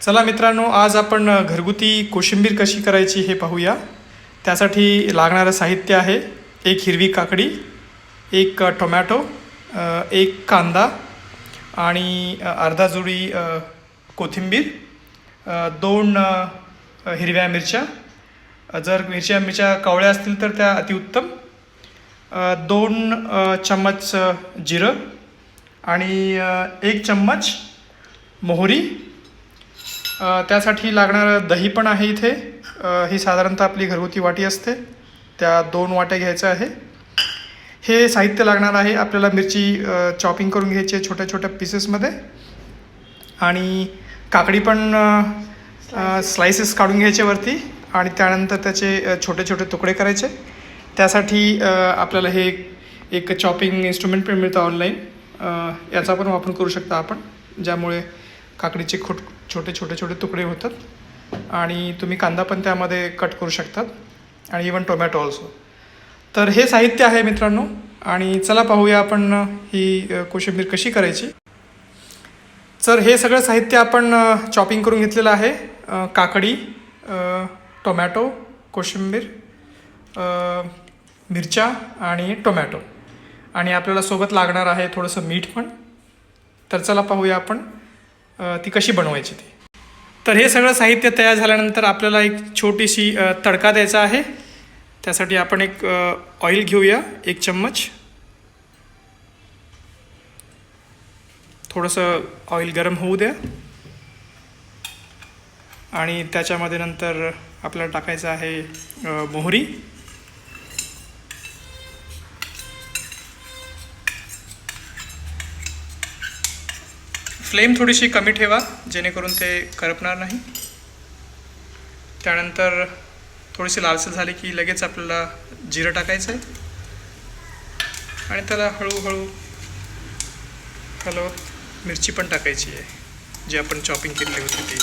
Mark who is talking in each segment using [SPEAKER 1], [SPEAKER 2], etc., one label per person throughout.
[SPEAKER 1] चला मित्रांनो, आज आपण घरगुती कोशिंबीर कशी करायची हे पाहूया. त्यासाठी लागणारं साहित्य आहे: एक हिरवी काकडी, एक टोमॅटो, एक कांदा आणि अर्धा जुडी कोथिंबीर, दोन हिरव्या मिरच्या. जर मिरच्या कवळ्या असतील तर त्या अतिउत्तम. 2 चम्मच जिरं आणि 1 चम्मच मोहरी. त्यासाठी लागणारं दही पण आहे इथे. ही साधारणतः आपली घरगुती वाटी असते, त्या 2 वाट्या घ्यायचं आहे. हे साहित्य लागणार आहे. आपल्याला मिरची चॉपिंग करून घ्यायची आहे छोट्या छोट्या पीसेसमध्ये, आणि काकडी पण स्लाइसेस काढून घ्यायचे वरती, आणि त्यानंतर त्याचे छोटे छोटे तुकडे करायचे. त्यासाठी आपल्याला हे एक चॉपिंग इन्स्ट्रुमेंट पण मिळतं ऑनलाईन. याचा पण वापर करू शकता आपण, ज्यामुळे काकडीचे छोटे छोटे तुकडे होतात. आणि तुम्ही कांदा पण त्यामध्ये कट करू शकतात, आणि इवन टोमॅटो ऑल्सो. तर हे साहित्य आहे मित्रांनो, आणि चला पाहूया आपण ही कोशिंबीर कशी करायची. तर हे सगळं साहित्य आपण चॉपिंग करून घेतलेलं आहे. काकडी, टोमॅटो, कोशिंबीर, मिरच्या आणि टोमॅटो, आणि आपल्याला सोबत लागणार आहे थोडंसं मीठ पण. तर चला पाहूया आपण ती कशी बनवायची ती. तर हे सगळं साहित्य तयार झाल्यानंतर आपल्याला एक छोटीशी तडका द्यायचा आहे. त्यासाठी आपण एक ऑइल घेऊया, 1 चम्मच. थोडंसं ऑइल गरम होऊ द्या, आणि त्याच्यामध्ये नंतर आपल्याला टाकायचं आहे मोहरी. फ्लेम थोडीशी कमी ठेवा, जेणेकरून ते करपणार नाही. त्यानंतर थोडीशी लालसर झाली की लगेच आपल्याला जिरं टाकायचं आहे, आणि त्याला हळूहळू हलवत मिरची पण टाकायची आहे, जी आपण चॉपिंग केलेली होती ती.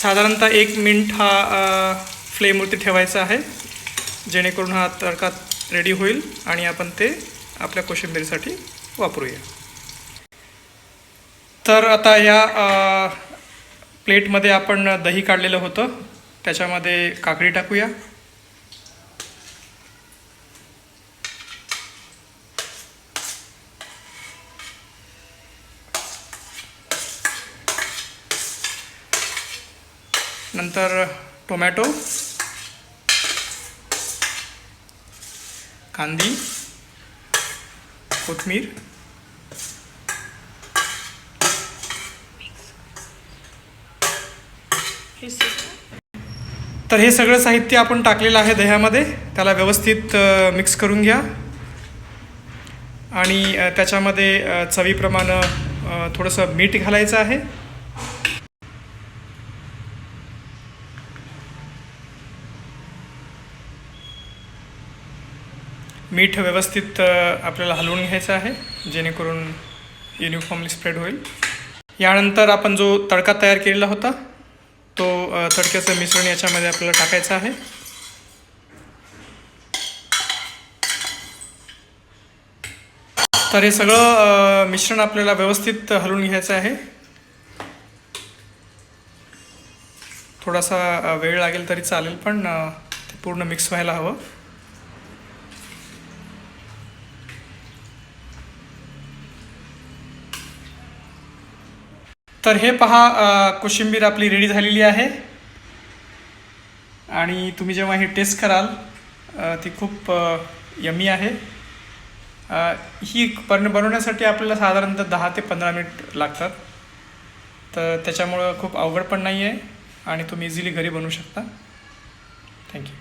[SPEAKER 1] साधारणतः 1 मिनिट हा फ्लेमवरती ठेवायचा आहे, जेणेकरून हा तडका रेडी होईल आणि आपण ते आपल्या कोशिंबीरीसाठी वापरूया. तर आता या प्लेटमध्ये आपण दही काढलेलं होतं, त्याच्यामध्ये काकडी टाकूया. नंतर टोमॅटो, कांदी, कोथिंबीर, तर हे सगळं साहित्य आपण टाकलेलं आहे दह्यामध्ये. त्याला व्यवस्थित मिक्स करून घ्या, आणि त्याच्यामध्ये चवीप्रमाणे थोडंसं मीठ घालायचं आहे. मीठ व्यवस्थित आपल्याला हलवून घ्यायचं आहे, जेणेकरून युनिफॉर्मली स्प्रेड होईल. यानंतर आपण जो तडका तयार केलेला होता, तो तडक्याचं मिश्रण याच्यामध्ये आपल्याला टाकायचं आहे. तर हे सगळं मिश्रण आपल्याला व्यवस्थित हलवून घ्यायचं आहे. थोडासा वेळ लागेल तरी चालेल, पण ते पूर्ण मिक्स व्हायला हवं. तर हे पहा, कोशिंबीर आपली रेडी झालेली आहे, आणि तुम्ही जेव्हा ही टेस्ट कराल ती खूप यमी आहे. ही बनवण्यासाठी आपल्याला साधारणतः 10 ते 15 मिनिट लागतात. तर त्याच्यामुळं खूप अवघड पण नाही आहे, आणि तुम्ही इझिली घरी बनवू शकता. थँक्यू.